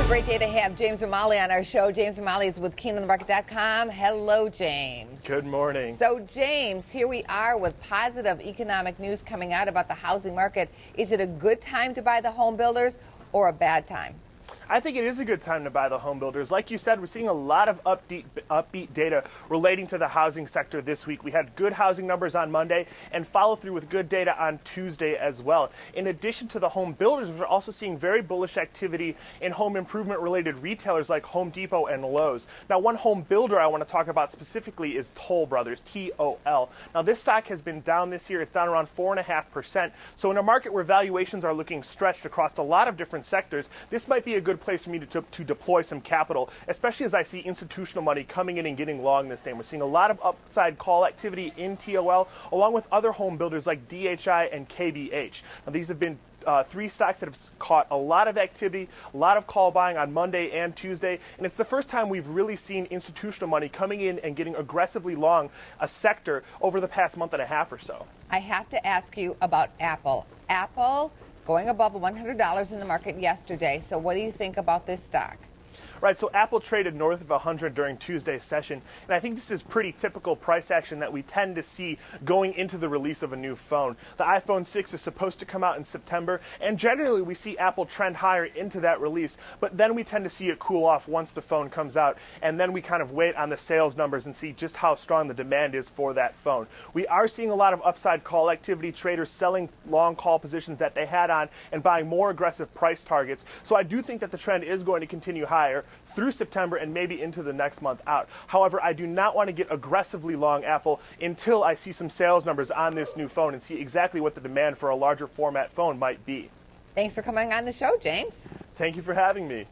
Great day to have James Ramelli on our show. James Ramelli is with KeenOnTheMarket.com. Hello, James. Good morning. So, James, here we are with positive economic news coming out about the housing market. Is it a good time to buy the home builders or a bad time? I think it is a good time to buy the home builders. Like you said, we're seeing a lot of upbeat data relating to the housing sector this week. We had good housing numbers on Monday and follow through with good data on Tuesday as well. In addition to the home builders, we're also seeing very bullish activity in home improvement related retailers like Home Depot and Lowe's. Now, one home builder I want to talk about specifically is Toll Brothers, T-O-L. Now, this stock has been down this year. It's down around 4.5%. So in a market where valuations are looking stretched across a lot of different sectors, this might be a good place for me to deploy some capital, especially as I see institutional money coming in and getting long this name. We're seeing a lot of upside call activity in TOL, along with other home builders like DHI and KBH. Now, these have been three stocks that have caught a lot of activity, a lot of call buying on Monday and Tuesday, and it's the first time we've really seen institutional money coming in and getting aggressively long a sector over the past month and a half or so. I have to ask you about Apple. Apple going above $100 in the market yesterday. So what do you think about this stock? Right, so Apple traded north of 100 during Tuesday's session, and I think this is pretty typical price action that we tend to see going into the release of a new phone. The iPhone 6 is supposed to come out in September, and generally we see Apple trend higher into that release, but then we tend to see it cool off once the phone comes out, and then we kind of wait on the sales numbers and see just how strong the demand is for that phone. We are seeing a lot of upside call activity, traders selling long call positions that they had on and buying more aggressive price targets, so I do think that the trend is going to continue higher through September and maybe into the next month out. However, I do not want to get aggressively long Apple until I see some sales numbers on this new phone and see exactly what the demand for a larger format phone might be. Thanks for coming on the show, James. Thank you for having me.